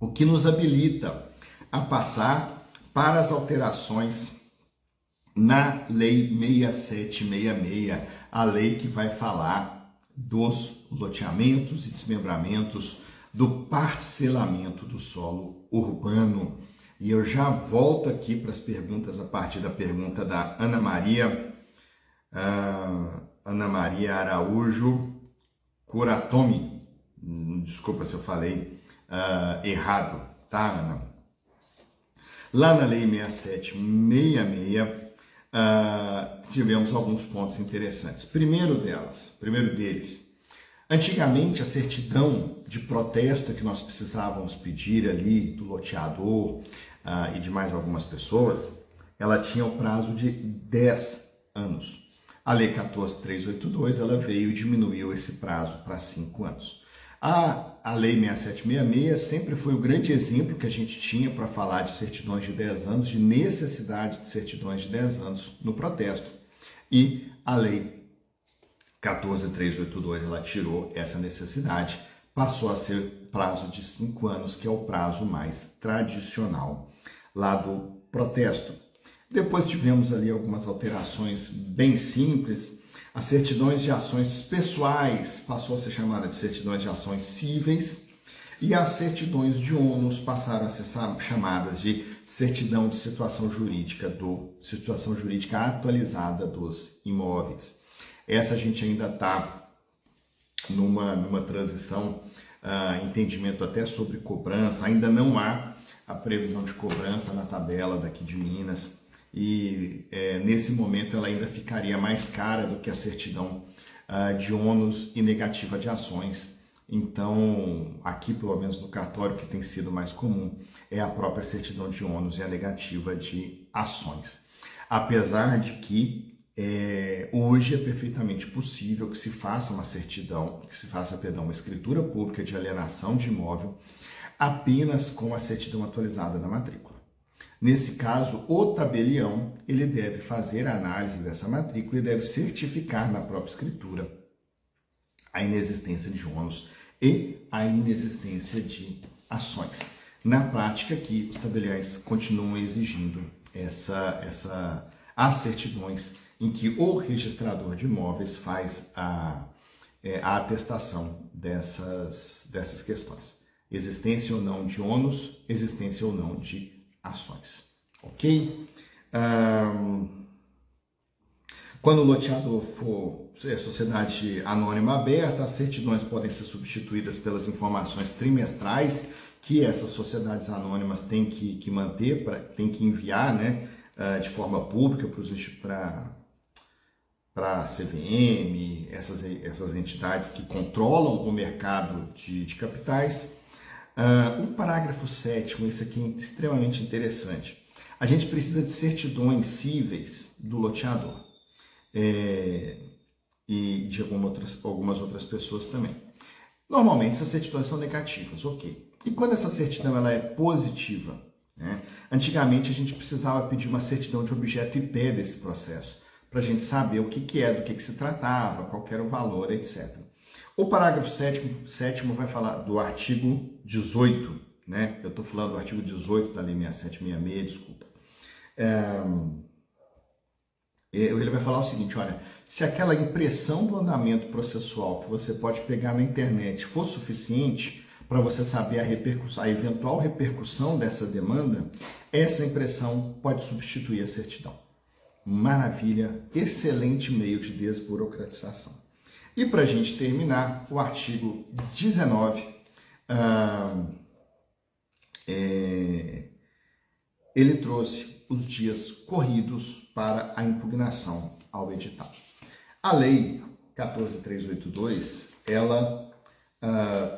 O que nos habilita a passar para as alterações na Lei 6766, a lei que vai falar dos loteamentos e desmembramentos, do parcelamento do solo urbano. E eu já volto aqui para as perguntas a partir da pergunta da Ana Maria Araújo Kuratomi. Desculpa se eu falei errado, tá, Ana? Lá na Lei 6766, tivemos alguns pontos interessantes. Primeiro deles, antigamente a certidão de protesto que nós precisávamos pedir ali do loteador e de mais algumas pessoas, ela tinha o prazo de 10 anos. A Lei 14.382, ela veio e diminuiu esse prazo para 5 anos. A Lei 6766 sempre foi o grande exemplo que a gente tinha para falar de certidões de 10 anos, de necessidade de certidões de 10 anos no protesto. E a Lei 14.382, ela tirou essa necessidade, passou a ser prazo de 5 anos, que é o prazo mais tradicional lá do protesto. Depois tivemos ali algumas alterações bem simples. As certidões de ações pessoais passou a ser chamada de certidões de ações cíveis e as certidões de ônus passaram a ser chamadas de certidão de situação jurídica atualizada dos imóveis. Essa a gente ainda está numa transição, entendimento até sobre cobrança, ainda não há a previsão de cobrança na tabela daqui de Minas. E nesse momento ela ainda ficaria mais cara do que a certidão de ônus e negativa de ações. Então, aqui, pelo menos no cartório, que tem sido mais comum, é a própria certidão de ônus e a negativa de ações. Apesar de que hoje é perfeitamente possível que se faça uma certidão, uma escritura pública de alienação de imóvel apenas com a certidão atualizada na matrícula. Nesse caso, o tabelião ele deve fazer a análise dessa matrícula e deve certificar na própria escritura a inexistência de ônus e a inexistência de ações. Na prática, aqui, os tabeliães continuam exigindo as certidões em que o registrador de imóveis faz a atestação dessas questões. Existência ou não de ônus, existência ou não de ações. Ok? Quando o loteador for sociedade anônima aberta, as certidões podem ser substituídas pelas informações trimestrais que essas sociedades anônimas têm que manter, têm que enviar, né, de forma pública para a CVM, essas entidades que controlam o mercado de capitais. O parágrafo 7º, esse aqui é extremamente interessante. A gente precisa de certidões cíveis do loteador. E de algumas outras pessoas também. Normalmente essas certidões são negativas, ok. E quando essa certidão ela é positiva, né? Antigamente a gente precisava pedir uma certidão de objeto e pé desse processo, para a gente saber o que é, do que se tratava, qual era o valor, etc. O parágrafo 7º vai falar do artigo 18, né? Eu estou falando do artigo 18 da Lei 6766, desculpa. Ele vai falar o seguinte, olha, se aquela impressão do andamento processual que você pode pegar na internet for suficiente para você saber a eventual repercussão dessa demanda, essa impressão pode substituir a certidão. Maravilha, excelente meio de desburocratização. E para a gente terminar, o artigo 19, ele trouxe os dias corridos para a impugnação ao edital. A Lei 14.382, ela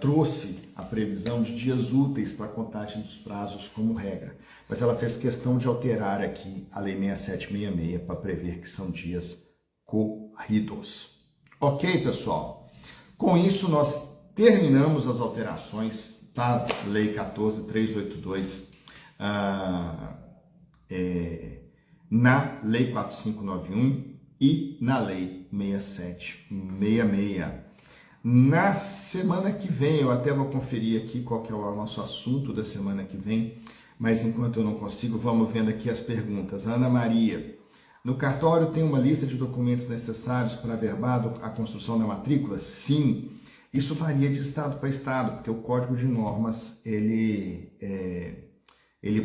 trouxe a previsão de dias úteis para a contagem dos prazos como regra, mas ela fez questão de alterar aqui a Lei 6766 para prever que são dias corridos. Ok, pessoal? Com isso, nós terminamos as alterações da Lei 14.382 na Lei 4591 e na Lei 6766. Na semana que vem, eu até vou conferir aqui qual que é o nosso assunto da semana que vem, mas enquanto eu não consigo, vamos vendo aqui as perguntas. Ana Maria, no cartório tem uma lista de documentos necessários para averbado a construção da matrícula? Sim, isso varia de estado para estado, porque o Código de Normas, ele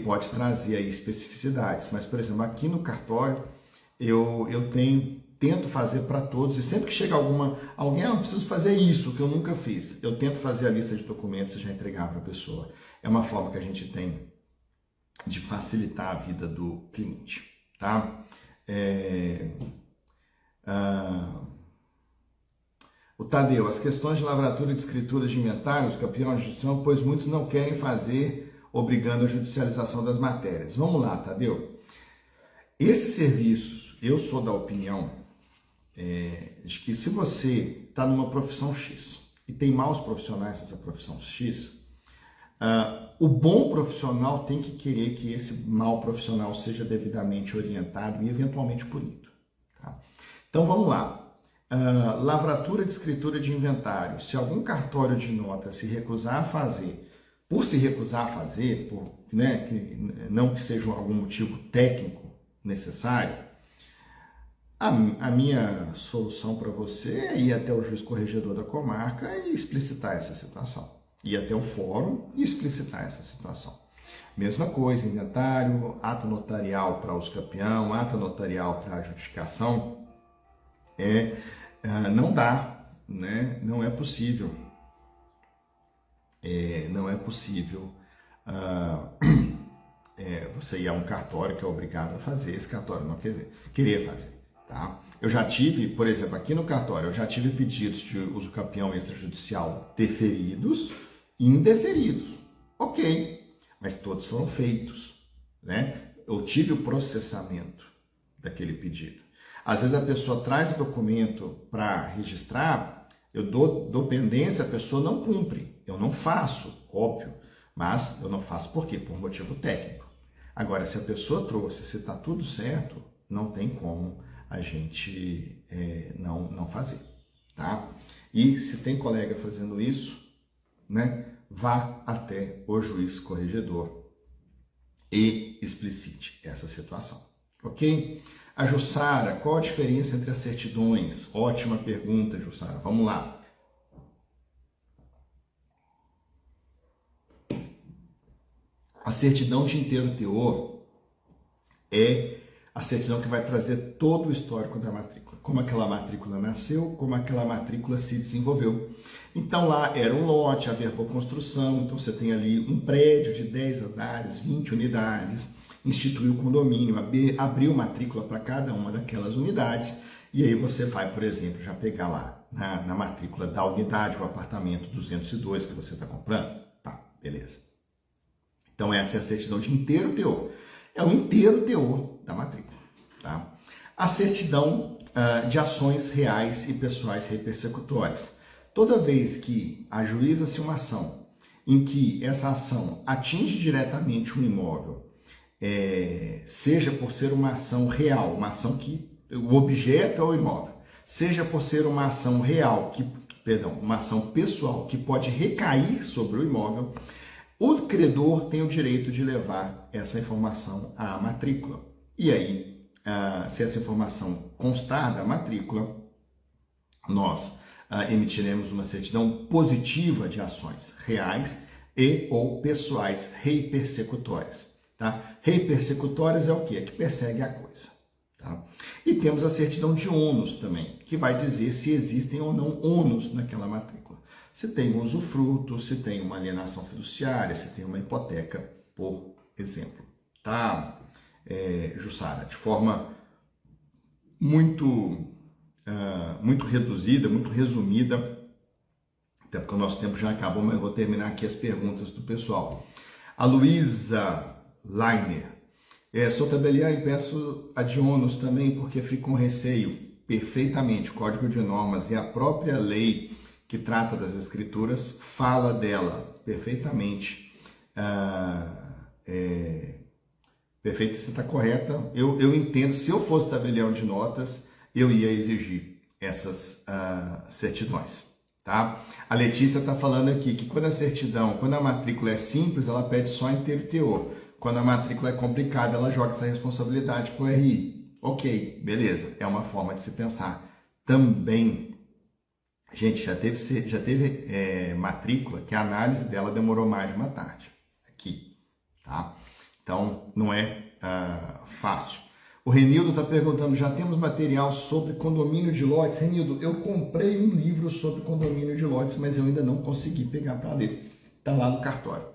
pode trazer aí especificidades, mas, por exemplo, aqui no cartório, eu tento fazer para todos, e sempre que chega alguém, eu preciso fazer isso, que eu nunca fiz, eu tento fazer a lista de documentos e já entregar para a pessoa. É uma forma que a gente tem de facilitar a vida do cliente, tá? O Tadeu, as questões de lavratura e de escritura de inventários, campeão de justiça, pois muitos não querem fazer, obrigando a judicialização das matérias. Vamos lá, Tadeu. Esses serviços, eu sou da opinião de que se você está numa profissão X e tem maus profissionais nessa profissão X, o bom profissional tem que querer que esse mau profissional seja devidamente orientado e eventualmente punido. Tá? Então vamos lá. Lavratura de escritura de inventário. Se algum cartório de nota se recusar a fazer, não que seja algum motivo técnico necessário, a minha solução para você é ir até o juiz corregedor da comarca e explicitar essa situação. Ir até o fórum e explicitar essa situação. Mesma coisa, inventário, ata notarial para uso campeão, ata notarial para adjudicação, não dá, né? Não é possível. Não é possível você ir a um cartório que é obrigado a fazer, esse cartório não querer fazer. Tá? Eu já tive, por exemplo, aqui no cartório, eu já tive pedidos de uso capião extrajudicial deferidos e indeferidos. Ok, mas todos foram feitos, né? Eu tive o processamento daquele pedido. Às vezes a pessoa traz o documento para registrar, eu dou pendência, a pessoa não cumpre. Eu não faço, óbvio, mas eu não faço por quê? Por motivo técnico. Agora, se a pessoa trouxe, se está tudo certo, não tem como a gente não fazer, tá? E se tem colega fazendo isso, né, vá até o juiz corregedor e explicite essa situação, ok? A Jussara, qual a diferença entre as certidões? Ótima pergunta, Jussara. Vamos lá. A certidão de inteiro teor é a certidão que vai trazer todo o histórico da matrícula. Como aquela matrícula nasceu, como aquela matrícula se desenvolveu. Então lá era um lote, a verboconstrução, então você tem ali um prédio de 10 andares, 20 unidades, instituiu o condomínio, abriu matrícula para cada uma daquelas unidades, e aí você vai, por exemplo, já pegar lá na matrícula da unidade, o apartamento 202 que você está comprando. Tá, beleza. Então essa é a certidão de inteiro teor. É o inteiro teor da matrícula. Tá? A certidão de ações reais e pessoais repersecutórias. Toda vez que ajuiza-se uma ação em que essa ação atinge diretamente um imóvel, seja por ser uma ação real, uma ação que o objeto é o imóvel, seja por ser uma ação real, uma ação pessoal que pode recair sobre o imóvel, o credor tem o direito de levar essa informação à matrícula. E aí, se essa informação constar da matrícula, nós emitiremos uma certidão positiva de ações reais e ou pessoais repersecutórias. Tá? Repersecutórias é o quê? É que persegue a coisa. Tá? E temos a certidão de ônus também, que vai dizer se existem ou não ônus naquela matrícula. Se tem um usufruto, se tem uma alienação fiduciária, se tem uma hipoteca, por exemplo. Tá, Jussara? De forma muito reduzida, muito resumida, até porque o nosso tempo já acabou, mas eu vou terminar aqui as perguntas do pessoal. A Luísa Leiner. Sou tabelião e peço a de ônus também, porque fico com receio. Perfeitamente, o Código de Normas e a própria lei que trata das escrituras fala dela perfeitamente. Perfeito, você está correta. Eu entendo, se eu fosse tabelião de notas, eu ia exigir essas certidões. Tá? A Letícia está falando aqui que quando a matrícula é simples, ela pede só inteiro teor. Quando a matrícula é complicada, ela joga essa responsabilidade para o RI. Ok, beleza, é uma forma de se pensar. Também, gente, já teve matrícula que a análise dela demorou mais de uma tarde. Aqui, tá? Então, não é fácil. O Renildo está perguntando, já temos material sobre condomínio de lotes? Renildo, eu comprei um livro sobre condomínio de lotes, mas eu ainda não consegui pegar para ler. Está lá no cartório.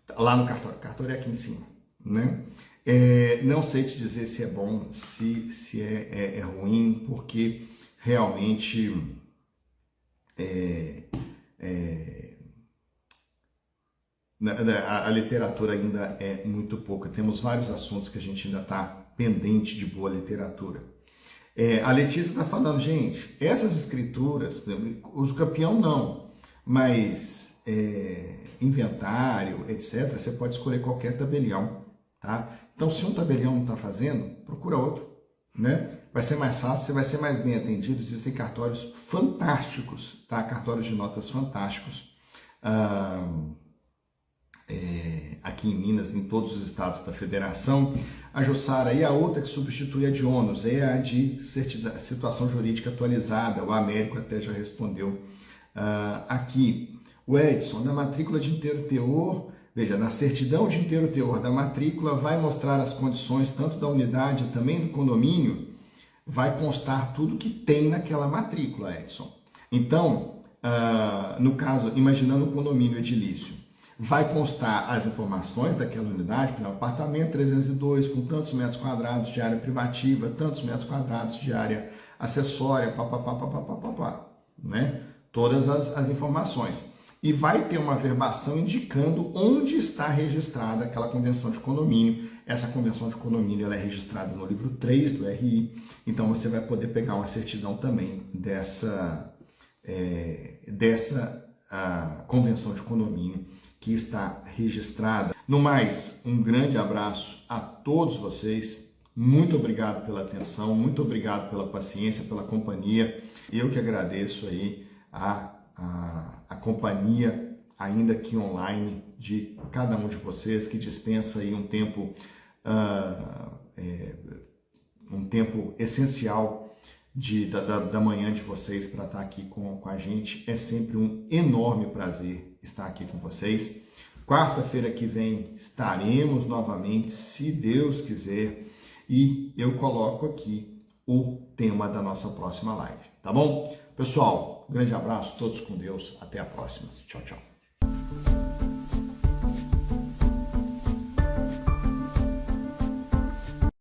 Tá lá no cartório. O cartório é aqui em cima, né? Não sei te dizer se é bom, se é ruim, porque realmente a literatura ainda é muito pouca. Temos vários assuntos que a gente ainda está pendente de boa literatura. A Letícia está falando, gente, essas escrituras, uso campeão não, mas inventário, etc., você pode escolher qualquer tabelião, tá? Então, se um tabelião não está fazendo, procura outro, né? Vai ser mais fácil, você vai ser mais bem atendido. Existem cartórios fantásticos, tá? Cartórios de notas fantásticos. Aqui em Minas, em todos os estados da federação. A Jussara, e a outra que substitui a de ônus é a de situação jurídica atualizada. O Américo até já respondeu aqui. O Edson, na matrícula de inteiro teor, veja, na certidão de inteiro teor da matrícula vai mostrar as condições tanto da unidade também do condomínio, vai constar tudo que tem naquela matrícula, Edson. Então, no caso, imaginando um condomínio edilício, vai constar as informações daquela unidade, por exemplo, apartamento 302 com tantos metros quadrados de área privativa, tantos metros quadrados de área acessória, papapá, né? Todas as informações. E vai ter uma verbação indicando onde está registrada aquela convenção de condomínio. Essa convenção de condomínio ela é registrada no livro 3 do RI, então você vai poder pegar uma certidão também dessa convenção de condomínio que está registrada. No mais, um grande abraço a todos vocês. Muito obrigado pela atenção, muito obrigado pela paciência, pela companhia. Eu que agradeço aí a companhia, ainda aqui online, de cada um de vocês que dispensa aí um tempo essencial da manhã de vocês para estar aqui com a gente. É sempre um enorme prazer estar aqui com vocês. Quarta-feira que vem estaremos novamente, se Deus quiser, e eu coloco aqui o tema da nossa próxima live, tá bom? Pessoal, um grande abraço, todos com Deus, até a próxima. Tchau, tchau.